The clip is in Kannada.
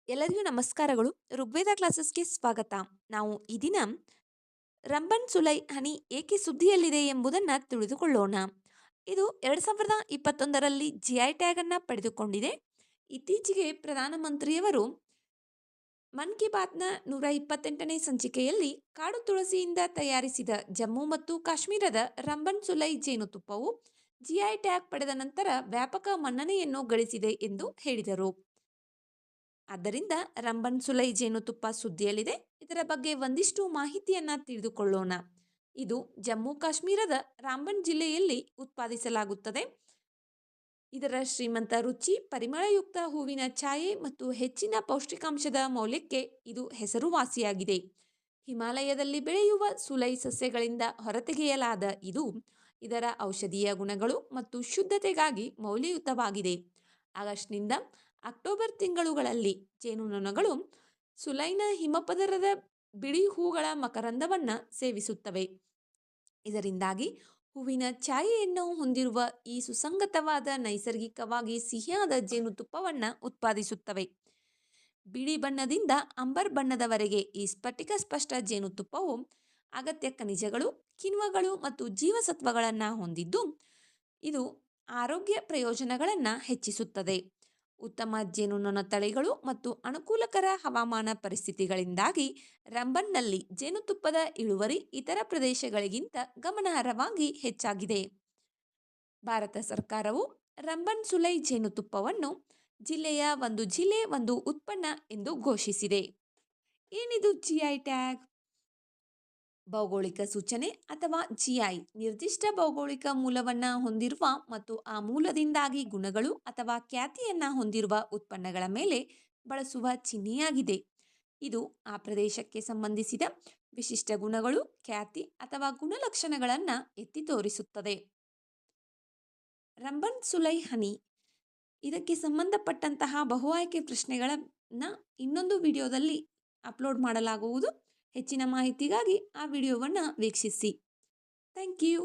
ಎಲ್ಲರಿಗೂ ನಮಸ್ಕಾರಗಳು. ಋಗ್ವೇದ ಕ್ಲಾಸಸ್ಗೆ ಸ್ವಾಗತ. ನಾವು ಈ ದಿನ ರಂಬನ್ ಸುಲೈ ಹನಿ ಏಕೆ ಸುದ್ದಿಯಲ್ಲಿದೆ ಎಂಬುದನ್ನು ತಿಳಿದುಕೊಳ್ಳೋಣ. ಇದು 2021ರಲ್ಲಿ GI ಟ್ಯಾಗ್ ಅನ್ನು ಪಡೆದುಕೊಂಡಿದೆ. ಇತ್ತೀಚೆಗೆ ಪ್ರಧಾನಮಂತ್ರಿಯವರು ಮನ್ ಕಿ ಬಾತ್ನ 128ನೇ ಸಂಚಿಕೆಯಲ್ಲಿ ಕಾಡು ತುಳಸಿಯಿಂದ ತಯಾರಿಸಿದ ಜಮ್ಮು ಮತ್ತು ಕಾಶ್ಮೀರದ ರಂಬನ್ ಸುಲೈ ಜೇನುತುಪ್ಪವು GI ಟ್ಯಾಗ್ ಪಡೆದ ನಂತರ ವ್ಯಾಪಕ ಮನ್ನಣೆಯನ್ನು ಗಳಿಸಿದೆ ಎಂದು ಹೇಳಿದರು. ಆದ್ದರಿಂದ ರಂಬನ್ ಸುಲೈ ಜೇನುತುಪ್ಪ ಸುದ್ದಿಯಲ್ಲಿದೆ. ಇದರ ಬಗ್ಗೆ ಒಂದಿಷ್ಟು ಮಾಹಿತಿಯನ್ನು ತಿಳಿದುಕೊಳ್ಳೋಣ. ಇದು ಜಮ್ಮು ಕಾಶ್ಮೀರದ ರಾಂಬನ್ ಜಿಲ್ಲೆಯಲ್ಲಿ ಉತ್ಪಾದಿಸಲಾಗುತ್ತದೆ. ಇದರ ಶ್ರೀಮಂತ ರುಚಿ, ಪರಿಮಳಯುಕ್ತ ಹೂವಿನ ಛಾಯೆ ಮತ್ತು ಹೆಚ್ಚಿನ ಪೌಷ್ಟಿಕಾಂಶದ ಮೌಲ್ಯಕ್ಕೆ ಇದು ಹೆಸರುವಾಸಿಯಾಗಿದೆ. ಹಿಮಾಲಯದಲ್ಲಿ ಬೆಳೆಯುವ ಸುಲೈ ಸಸ್ಯಗಳಿಂದ ಹೊರತೆಗೆಯಲಾದ ಇದು ಇದರ ಔಷಧೀಯ ಗುಣಗಳು ಮತ್ತು ಶುದ್ಧತೆಗಾಗಿ ಮೌಲ್ಯಯುತವಾಗಿದೆ. ಆಗಸ್ಟ್ನಿಂದ ಅಕ್ಟೋಬರ್ ತಿಂಗಳುಗಳಲ್ಲಿ ಜೇನುನೊಣಗಳು ಸುಲೈನ ಹಿಮಪದರದ ಬಿಳಿ ಹೂಗಳ ಮಕರಂದವನ್ನು ಸೇವಿಸುತ್ತವೆ. ಇದರಿಂದಾಗಿ ಹೂವಿನ ಛಾಯೆಯನ್ನು ಹೊಂದಿರುವ ಈ ಸುಸಂಗತವಾದ ನೈಸರ್ಗಿಕವಾಗಿ ಸಿಹಿಯಾದ ಜೇನುತುಪ್ಪವನ್ನು ಉತ್ಪಾದಿಸುತ್ತವೆ. ಬಿಳಿ ಬಣ್ಣದಿಂದ ಅಂಬರ್ ಬಣ್ಣದವರೆಗೆ ಈ ಸ್ಫಟಿಕ ಸ್ಪಷ್ಟ ಜೇನುತುಪ್ಪವು ಅಗತ್ಯ ಖನಿಜಗಳು, ಕಿಣ್ವಗಳು ಮತ್ತು ಜೀವಸತ್ವಗಳನ್ನು ಹೊಂದಿದ್ದು ಇದು ಆರೋಗ್ಯ ಪ್ರಯೋಜನಗಳನ್ನು ಹೆಚ್ಚಿಸುತ್ತದೆ. ಉತ್ತಮ ಜೇನುನೊಣ ತಳಿಗಳು ಮತ್ತು ಅನುಕೂಲಕರ ಹವಾಮಾನ ಪರಿಸ್ಥಿತಿಗಳಿಂದಾಗಿ ರಂಬನ್ನಲ್ಲಿ ಜೇನುತುಪ್ಪದ ಇಳುವರಿ ಇತರ ಪ್ರದೇಶಗಳಿಗಿಂತ ಗಮನಾರ್ಹವಾಗಿ ಹೆಚ್ಚಾಗಿದೆ. ಭಾರತ ಸರ್ಕಾರವು ರಂಬನ್ ಸುಲೈ ಜೇನುತುಪ್ಪವನ್ನು ಜಿಲ್ಲೆಯ ಒಂದು ಉತ್ಪನ್ನ ಎಂದು ಘೋಷಿಸಿದೆ. ಏನಿದು GI ಟ್ಯಾಗ್? ಭೌಗೋಳಿಕ ಸೂಚನೆ ಅಥವಾ GI ನಿರ್ದಿಷ್ಟ ಭೌಗೋಳಿಕ ಮೂಲವನ್ನು ಹೊಂದಿರುವ ಮತ್ತು ಆ ಮೂಲದಿಂದಾಗಿ ಗುಣಗಳು ಅಥವಾ ಖ್ಯಾತಿಯನ್ನು ಹೊಂದಿರುವ ಉತ್ಪನ್ನಗಳ ಮೇಲೆ ಬಳಸುವ ಚಿಹ್ನೆಯಾಗಿದೆ. ಇದು ಆ ಪ್ರದೇಶಕ್ಕೆ ಸಂಬಂಧಿಸಿದ ವಿಶಿಷ್ಟ ಗುಣಗಳು, ಖ್ಯಾತಿ ಅಥವಾ ಗುಣಲಕ್ಷಣಗಳನ್ನು ಎತ್ತಿ ತೋರಿಸುತ್ತದೆ. ರಂಬನ್ ಸುಲೈ ಹನಿ ಇದಕ್ಕೆ ಸಂಬಂಧಪಟ್ಟಂತಹ ಬಹು ಆಯ್ಕೆ ಪ್ರಶ್ನೆಗಳನ್ನು ಇನ್ನೊಂದು ವಿಡಿಯೋದಲ್ಲಿ ಅಪ್ಲೋಡ್ ಮಾಡಲಾಗುವುದು. ಹೆಚ್ಚಿನ ಮಾಹಿತಿಗಾಗಿ ಆ ವಿಡಿಯೋವನ್ನು ವೀಕ್ಷಿಸಿ. Thank you.